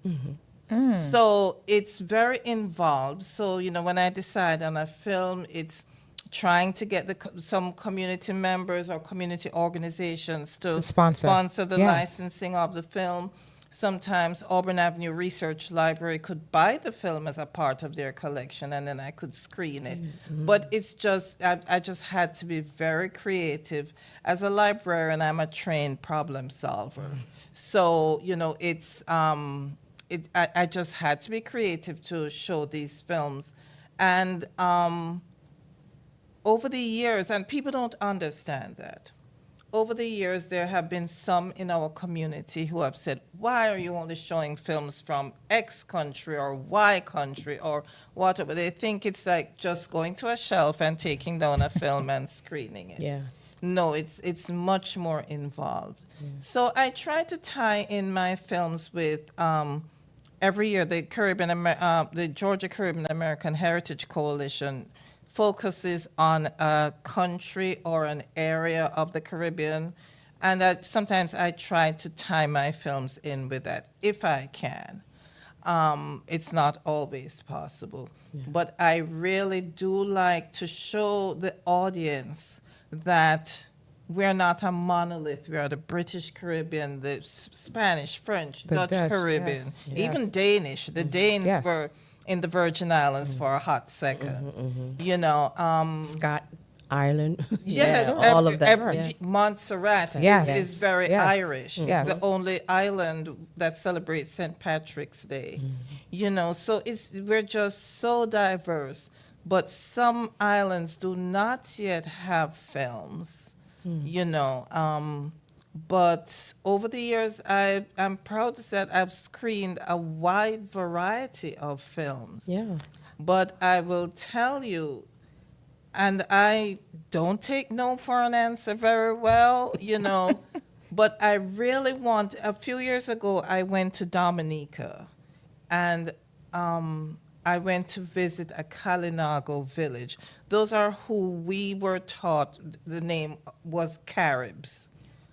So it's very involved. So, when I decide on a film, it's trying to get some community members or community organizations to sponsor the licensing of the film. Sometimes Auburn Avenue Research Library could buy the film as a part of their collection, and then I could screen it. But it's just, I just had to be very creative. As a librarian, I'm a trained problem solver. So, it's, I just had to be creative to show these films. And over the years, and people don't understand that, over the years, there have been some in our community who have said, why are you only showing films from X country or Y country or whatever? They think it's like just going to a shelf and taking down a film and screening it. Yeah. No, it's much more involved. So I try to tie in my films with every year the Georgia Caribbean American Heritage Coalition focuses on a country or an area of the Caribbean, and sometimes I try to tie my films in with that if I can. It's not always possible, but I really do like to show the audience that we're not a monolith. We are the British Caribbean, the Spanish, French, Dutch Caribbean, even Danish. The Danes were in the Virgin Islands for a hot second. Scott, Ireland. Yes, all of that. Montserrat is very Irish. The only island that celebrates St. Patrick's Day. So we're just so diverse. But some islands do not yet have films, But over the years, I'm proud to say that I've screened a wide variety of films. Yeah. But I will tell you, and I don't take no for an answer very well, but I really a few years ago, I went to Dominica, and I went to visit a Kalinago village. Those are who we were taught the name was Caribs.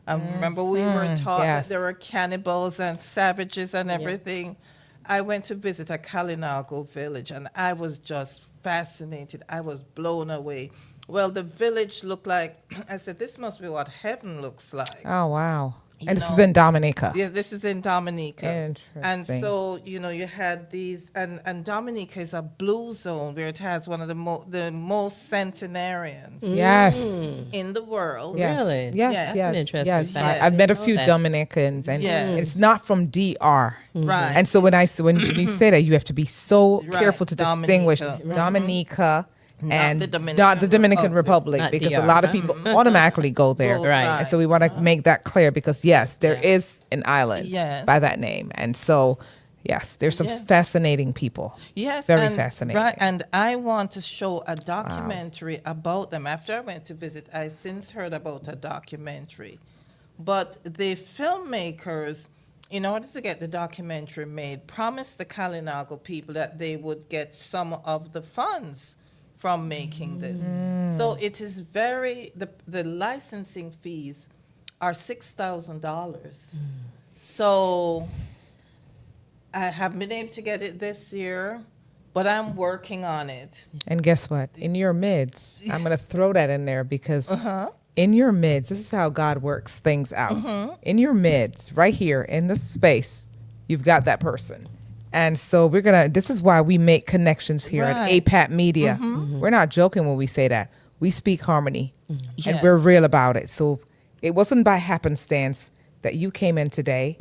I remember we were taught that there were cannibals and savages and everything. I went to visit a Kalinago village, and I was just fascinated. I was blown away. Well, the village looked like, I said, this must be what heaven looks like. Oh, wow. And this is in Dominica. Yeah, this is in Dominica. Interesting. And so, you had these, and Dominica is a blue zone where it has one of the most centenarians Yes. in the world. Yes. Really? Yes. Yes. Yes. Interesting Yes. fact. I've met a Know few that. Dominicans, and Yes. it's not from DR. Right. And so when you say that, you have to be so Right. careful to distinguish Dominica. Dominica and the Dominican not the Dominican Republic. Republic, Not because DR, a lot of people automatically go there. Go, Right. And so we want to make that clear because, yes, there is an island Yes. by that name. And so, yes, there's some Yeah. fascinating people. Yes, Very and, fascinating. Right, and I want to show a documentary about them. After I went to visit, I since heard about a documentary. But the filmmakers, in order to get the documentary made, promised the Kalinago people that they would get some of the funds from making this. So it is the licensing fees are $6,000. So I haven't been able to get it this year, but I'm working on it. And guess what? In your midst, I'm going to throw that in there because in your midst, this is how God works things out. In your midst, right here in this space, you've got that person. And so this is why we make connections here at APAP Media. We're not joking when we say that. We speak harmony and we're real about it. So it wasn't by happenstance that you came in today.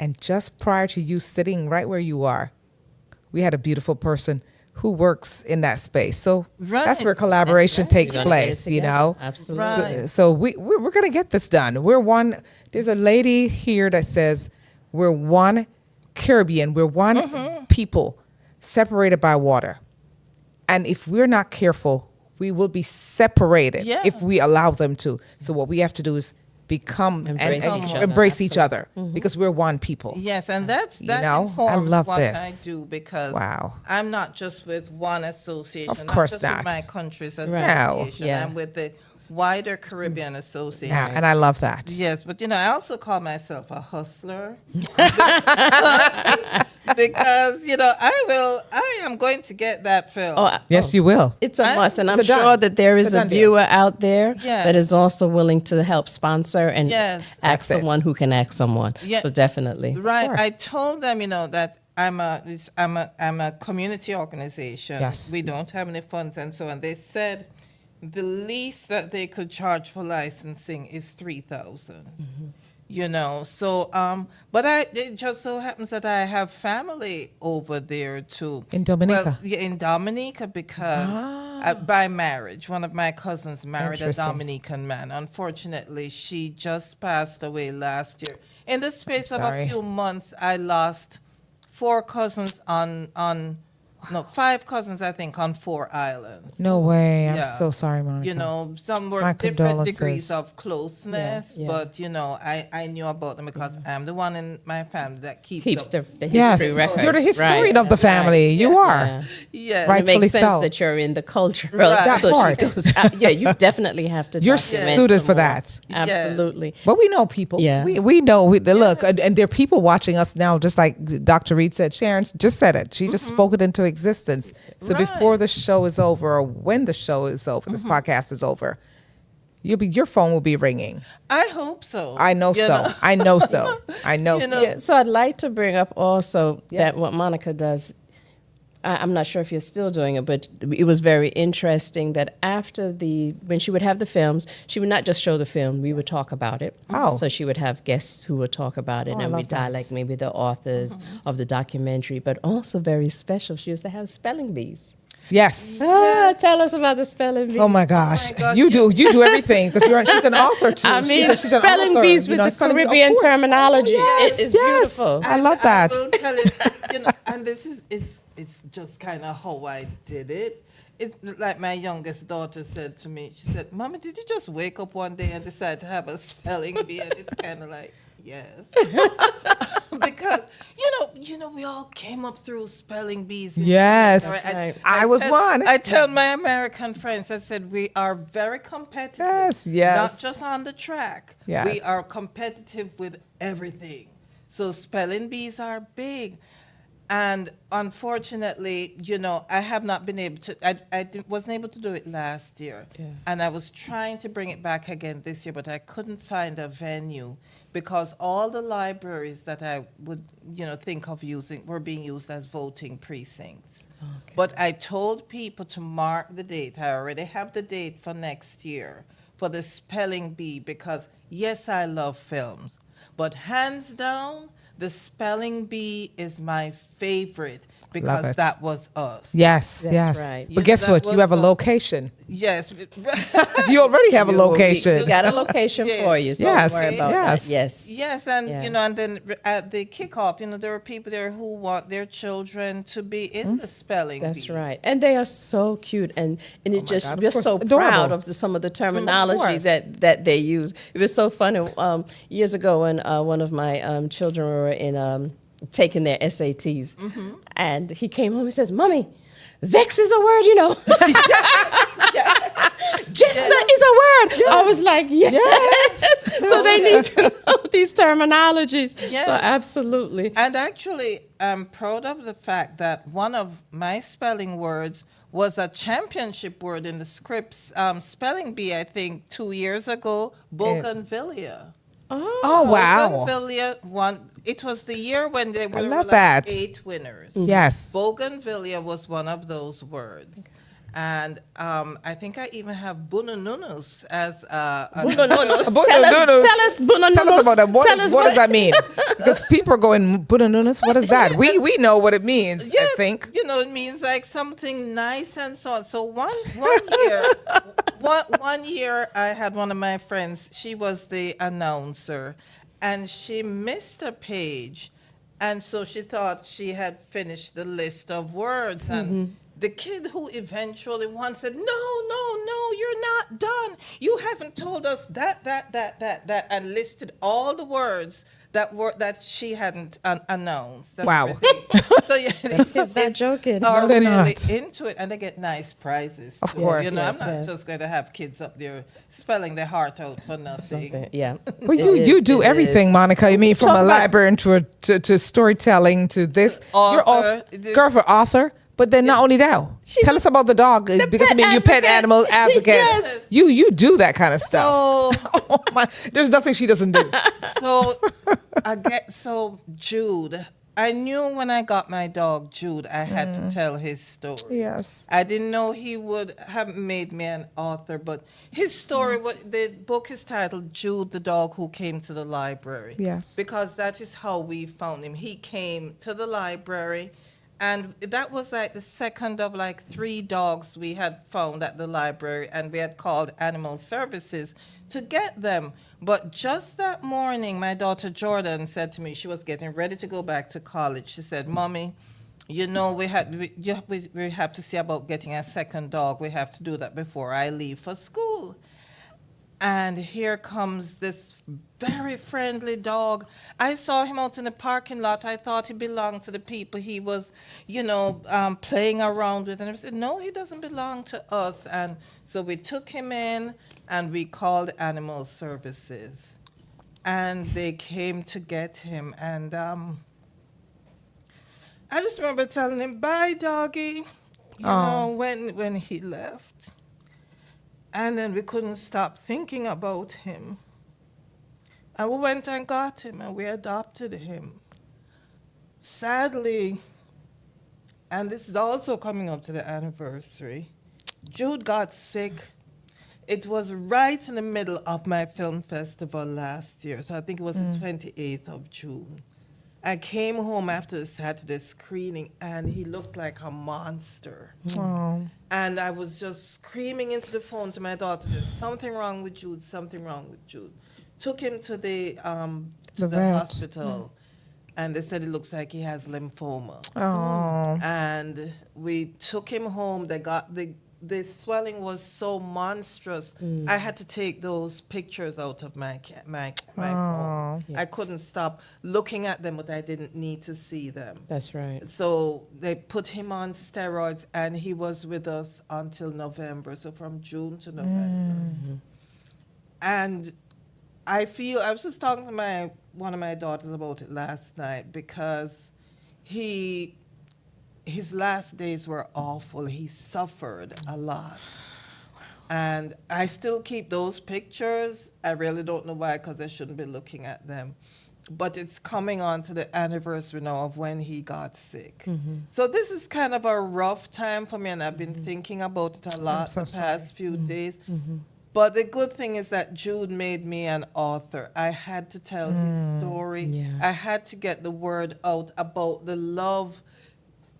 And just prior to you sitting right where you are, we had a beautiful person who works in that space. So that's where collaboration takes place, you know? Absolutely. Right. So we're going to get this done. There's a lady here that says we're one Caribbean, we're one people separated by water. And if we're not careful, we will be separated if we allow them to. So what we have to do is embrace each other because we're one people. Yes, and that I informs love what this. I do because Wow. I'm not just with one association. Of course not. Just not. With my country's No. association. Yeah. I'm with the wider Caribbean Association. Yeah, and I love that. Yes, but I also call myself a hustler because I am going to get that film. Yes, you will. It's a must, and I'm It's a done. sure that there is It's a a done deal. viewer out there Yes. that is also willing to help sponsor and Yes. ask That's it. someone who can ask someone. Yeah. So definitely. Right. course. I told them, that I'm a community organization. Yes. We don't have any funds and so on. They said the least that they could charge for licensing is $3,000. So but it just so happens that I have family over there too. In Dominica? Well, yeah, in Dominica because by marriage, one of my cousins married a Interesting. Dominican man. Unfortunately, she just passed away last year. In the space of a sorry. few months, I lost 4 cousins five cousins, I think, on 4 islands. No way. I'm Yeah. so sorry, Monica. Some were My different condolences. degrees of closeness, Yeah. but I knew about them because I'm the one in my family that keeps The them. Yes, history record. you're the historian Right. of the family. You Yeah. are. Yeah. Yes. Right. It makes Rightfully sense so. that you're in the cultural. Right. That So part. she goes out. Yeah, you definitely have to. You're document suited some for more. that. Yes. Absolutely. But we know people. Yeah. We know. Look, and there are people watching us now, just like Dr. Reed said. Sharon just said it. She just spoke it into existence. So Right. before the show is over, or when the show is over, this podcast is over, your phone will be ringing. I hope so. I know You so. know? I know so. I know You so. know, Yeah, so I'd like to bring up also Yes. that what Monica does. I'm not sure if you're still doing it, but it was very interesting that when she would have the films, she would not just show the film, we would talk about it. Oh. So she would have guests who would talk about it, Oh, I and love we'd that. dialect maybe the authors of the documentary, but also very special. She used to have spelling bees. Yes. Tell us about the spelling bees. Oh my gosh. gosh, You do everything because she's an author too. I mean, she's an spelling author. bees with the it's gonna be- of Caribbean course. terminology. Yes, It is yes. beautiful. I love that. I will tell it, and this is it's just kind of how I did it. It's like my youngest daughter said to me. She said, "Mommy, did you just wake up one day and decide to have a spelling bee?" And it's kind of like, yes, because we all came up through spelling bees. Yes. Right. I was one. I tell my American friends, I said, we are very competitive. Yes. Not just on the track. Yes. We are competitive with everything. So spelling bees are big. And unfortunately, I have not been able to, wasn't able to do it last year. Yeah. And I was trying to bring it back again this year, but I couldn't find a venue because all the libraries that I would, think of using were being used as voting precincts. Okay. But I told people to mark the date. I already have the date for next year for the spelling bee because, yes, I love films. But hands down, the spelling bee is my favorite because it. that was us. Yes, That's yes. right. But guess that what? You was have a the- location. Yes. You already have a We location. got a location Yeah. for you, so Yes, don't worry about yes. that. Yes. Yes, and Yeah. and then at the kickoff, there are people there who want their children to be in the spelling That's bee. right, and they are so cute, and it just God, of we're course, so adorable. proud of some of the terminology course. that they use. It was so funny years ago when one of my children were in taking their SATs, and he came home and says, "Mommy, Vex is a word, you know. Jester is a word. I was like, yes. So they need to know these terminologies. Yes. So absolutely. And actually, I'm proud of the fact that one of my spelling words was a championship word in the scripts spelling bee, I think, 2 years ago, Bougainvillea. Oh, wow. Bougainvillea won. It was the year when there were love like that. 8 winners. Yes. Bougainvillea was one of those words. And I think I even have bunununus as Bunununus. Bunununus. Tell us bunununus. Tell us about that. What, Tell us what does that mean? Because people are going, Bunununus, what is that? We know what it means, I think. You know, it means like something nice and so on. So one year, one year I had one of my friends, she was the announcer, and she missed a page. And so she thought she had finished the list of words. And the kid who eventually won said, no, you're not done. You haven't told us that, and listed all the words that she hadn't announced. That's Wow. everything. So yeah, He's not joking. are No, they're really not. into it, and they get nice prizes. Of too. course. You know, Yes, I'm not yes. just going to have kids up there spelling their heart out for nothing. Yeah. Well, you do everything, Monica. I mean, from Talk a about- librarian to storytelling to this. You're also Author. girl for author. But then not only that, tell us about the dog because I mean you pet advocate. animal advocate. Yes. You do that kind of stuff. So, Oh my, there's nothing she doesn't do. so Jude, I knew when I got my dog Jude, I had to tell his story. Yes. I didn't know he would have made me an author, but his story, the book is titled Jude, the Dog Who Came to the Library. Yes. Because that is how we found him. He came to the library, and that was like the second of like 3 dogs we had found at the library, and we had called Animal Services to get them. But just that morning, my daughter Jordan said to me, she was getting ready to go back to college. She said, Mommy, you know, we have to see about getting a second dog. We have to do that before I leave for school. And here comes this very friendly dog. I saw him out in the parking lot. I thought he belonged to the people he was, playing around with. And I said, no, he doesn't belong to us. And so we took him in and we called Animal Services. And they came to get him. And I just remember telling him, bye, doggy, when he left. And then we couldn't stop thinking about him. And we went and got him, and we adopted him. Sadly, and this is also coming up to the anniversary, Jude got sick. It was right in the middle of my film festival last year, so I think it was the 28th of June. I came home after the Saturday screening, and he looked like a monster. Oh. And I was just screaming into the phone to my daughter, there's something wrong with Jude, something wrong with Jude. Took him to the vet. hospital, and they said it looks like he has lymphoma. Oh. And we took him home. They got the swelling was so monstrous. I had to take those pictures out of my phone. Yeah. I couldn't stop looking at them, but I didn't need to see them. That's right. So they put him on steroids, and he was with us until November, so from June to November. And I was just talking to one of my daughters about it last night, because his last days were awful. He suffered a lot. And I still keep those pictures. I really don't know why, because I shouldn't be looking at them. But it's coming on to the anniversary now of when he got sick. So this is kind of a rough time for me, and I've been thinking about it a lot so the past few days. But the good thing is that Jude made me an author. I had to tell his story. Yeah. I had to get the word out about the love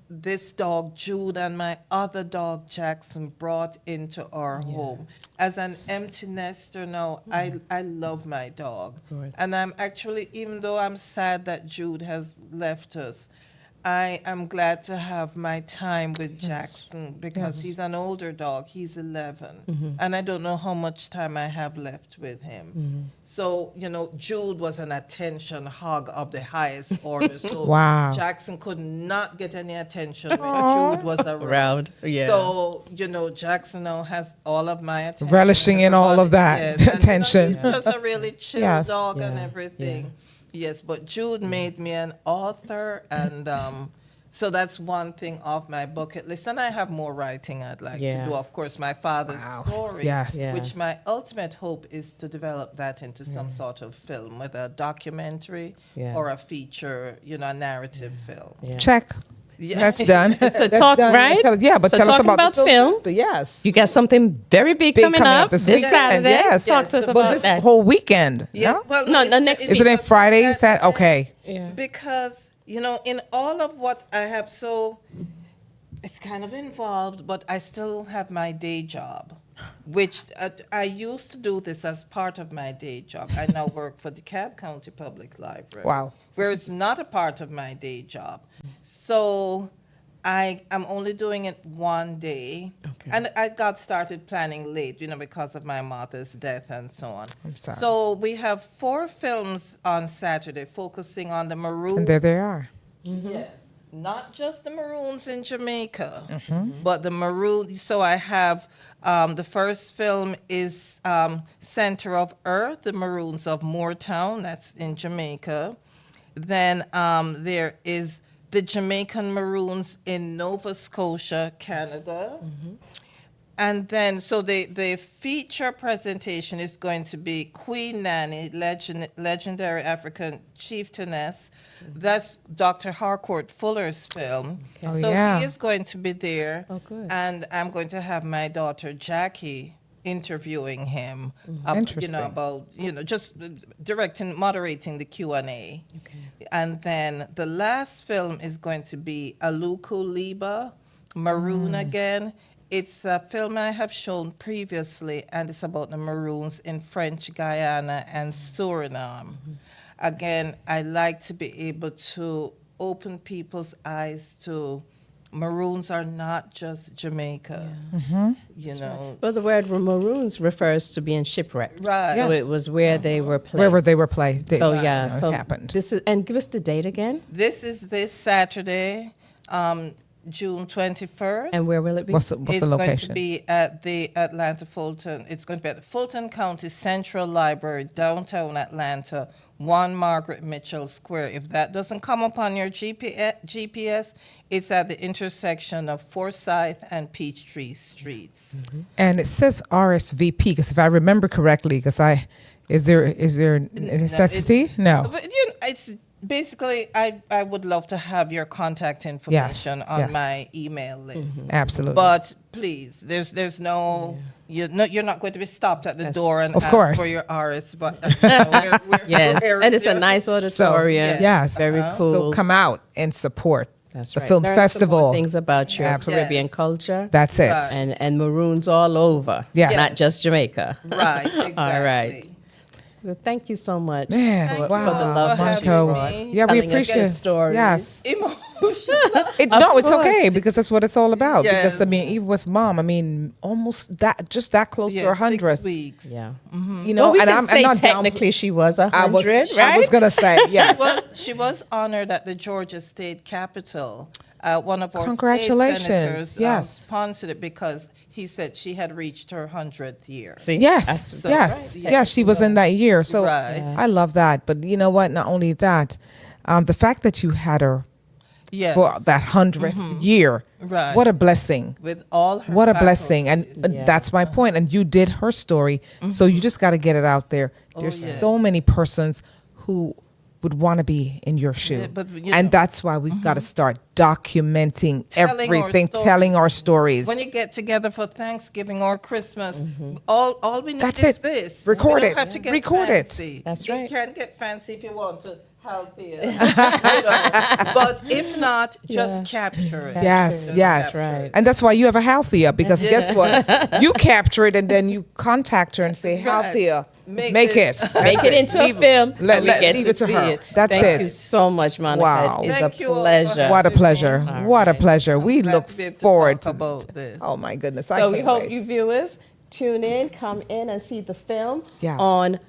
this dog, Jude, and my other dog, Jackson, brought into our home. As an empty nester now, I love my dog. course. And I'm actually, even though I'm sad that Jude has left us, I am glad to have my time with Jackson because he's an older dog. He's 11. And I don't know how much time I have left with him. So, Jude was an attention hog of the highest order. So Wow. Jackson could not get any attention when Jude was around. Yeah. So, Jackson now has all of my attention. Relishing in all of that Yes. attention. He's just a really chill Yes. dog and Yeah. everything. Yes, but Jude made me an author, and so that's one thing off my bucket list. And I have more writing I'd like to do. Of course, my father's story, Yes. Yeah. which my ultimate hope is to develop that into some sort of film, whether a documentary or a feature, a narrative film. Yeah. Check. Yeah. That's done. So That's talk, done. right? Tell us So about talking the about film, Yes. You got something very big coming up this weekend. Saturday. Yes. Talk to us Yes. about this that. whole weekend. Yes, No? well, No, it's- next it's Is it in because Friday? that- Saturday? Okay. Yeah. Because, in all of what I have, it's kind of involved, but I still have my day job, which I used to do this as part of my day job. I now work for the Cobb County Public Library. Wow. Where it's not a part of my day job. So I'm only doing it one day. Okay. And I got started planning late, because of my mother's death and so on. I'm sorry. So we have 4 films on Saturday focusing on the Maroons. And there they are. Yes. Not just the Maroons in Jamaica, but the Maroons. So I have the first film is Center of Earth, the Maroons of Moortown, that's in Jamaica. Then there is the Jamaican Maroons in Nova Scotia, Canada. And then, so the feature presentation is going to be Queen Nanny, legendary African chieftainess. That's Dr. Harcourt Fuller's film. Okay. Oh, So yeah. he is going to be there. Oh, good. And I'm going to have my daughter Jackie interviewing him, Interesting. about, just moderating the Q&A. Okay. And then the last film is going to be Aluku Liba, Maroon again. It's a film I have shown previously, and it's about the Maroons in French Guiana and Suriname. Again, I like to be able to open people's eyes to Maroons are not just Jamaica, Well, the word Maroons refers to being shipwrecked. Right. So it was where they were placed. Wherever they were placed. So It happened. This is, and give us the date again. This is this Saturday, June 21st. And where will it be? What's the It's going to location? be at the Atlanta Fulton. It's going to be at the Fulton County Central Library, downtown Atlanta, 1 Margaret Mitchell Square. If that doesn't come up on your GPS, it's at the intersection of Forsyth and Peachtree Streets. And it says RSVP, because if I remember correctly, is there a necessity? No. But, it's basically, I would love to have your contact information on yes. my email list. Absolutely. But please, there's no, you're not going to be stopped at the door and Of ask course. for your RS. But Yes, and it's a nice auditorium. yes. Very cool. So come out and support That's the right. film Learn some more festival. things about your Absolutely. Caribbean culture. That's it. Right. and Maroons all over. Yes. Not just Jamaica. Right, exactly. All right. Well, thank you so much Man, Thank for you the all love for that you having brought. me. Yeah, we Telling us appreciate your it. stories. Yes. Emotional. No, it's course. okay, because that's what it's all about. Yes. Because even with Mom, almost that close to her 100th. 6 weeks. Yeah. You know, Well, we and can I'm say not technically she was 100, I was right? gonna say yes. She was honored at the Georgia State Capitol. One of our Congratulations. state senators Yes. sponsored it because he said she had reached her 100th year. See? Yes, That's- yes, right. yes. She was in that year, so Right. I love that. But you know what? Not only that, the fact that you had her Yes. for that 100th year, Right. what a blessing! With all her What a faculties. blessing! And Yeah. that's my point. And you did her story, so you just got to get it out there. There's yes. so many persons who would want to be in your shoe, Yeah, but, and that's why we've got to start documenting Telling our everything, stories. telling our stories. When you get together for Thanksgiving or Christmas, all we need That's is it. this. Record we it. don't have to get Record it. fancy. That's You right. can get fancy if you want to Halthea. But if not, just capture it. Yes, Just yes. capture right. it. And that's why you have a Halthea, because guess what? You capture it and then you contact her and say, Right. Halthea, Make make this- it. Make it into a film. let- and we let- get leave to it to see her. it. That's Thank it. you so much, Monica. Wow. It is Thank you a all for pleasure. What a having pleasure. me. What a right. pleasure. We Glad look to be able to forward talk to about this. Oh my goodness. I So we can't hope wait. you viewers tune in, come in and see the film Yes. on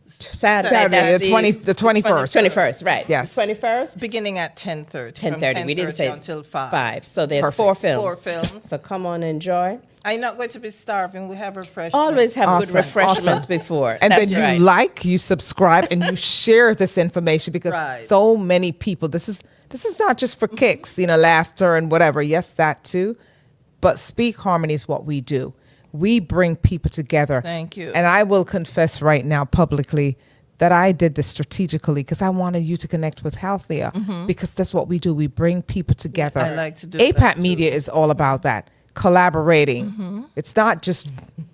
Saturday. Saturday, That's the 21st. 21st, right. Yes. 21st. Beginning at 10:30. 10:30. We didn't say until 5. 5. So there's Perfect. 4 films. 4 films. So come on, enjoy. I'm not going to be starving. We have refreshments. Always have Awesome, good refreshments awesome. before. And That's then you right. like, you subscribe, and you share this information, because Right. so many people, this is not just for kicks, laughter and whatever. Yes, that too. But Speak Harmony is what we do. We bring people together. Thank you. And I will confess right now publicly that I did this strategically because I wanted you to connect with Halthea, because that's what we do. We bring people together. I like to do APAT that too. Media is all about that, collaborating. It's not just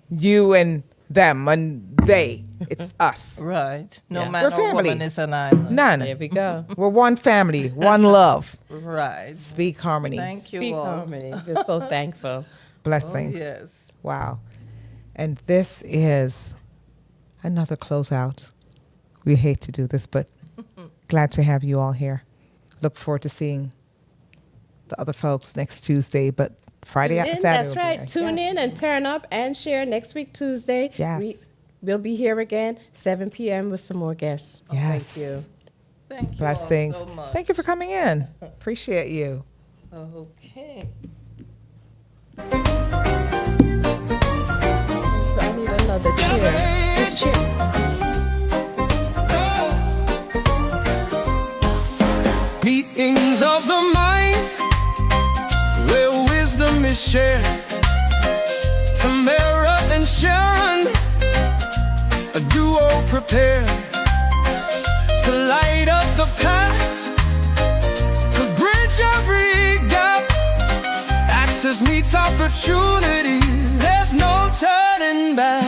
you and them and they. It's us. Right. No Yeah. man We're or family. woman is an island. None. There we go. We're one family, one love. Right. Speak Harmony. Thank you Speak all. Harmony. We're so thankful. Blessings. Yes. Wow. And this is another closeout. We hate to do this, but glad to have you all here. Look forward to seeing the other folks next Tuesday, but Friday Tune after in, Saturday. that's will be right. there. Tune in and turn up and share next week, Tuesday. Yes. We'll be here again, 7 p.m. with some more guests. Yes. Thank you. Thank you Blessings. all so much. Thank you for coming in. Appreciate you. Okay. So I need another chair. This chair. Meetings of the mind, where wisdom is shared. Tamara and Sharon, a duo prepared to light up the path, to bridge every gap. Access meets opportunity, there's no turning back.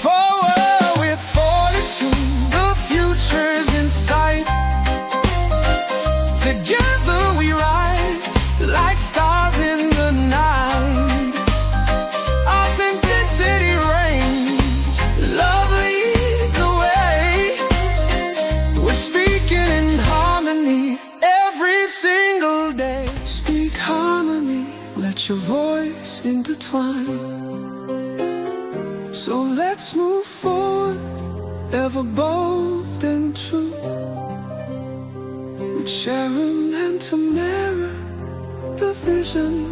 Forward with fortitude, the future's in sight. Together we rise like stars in the night. Authenticity reigns, love leads the way. We're speaking in harmony every single day. Speak harmony, let your voice intertwine. So let's move forward, ever bold and true. With Sharon and Tamara, the vision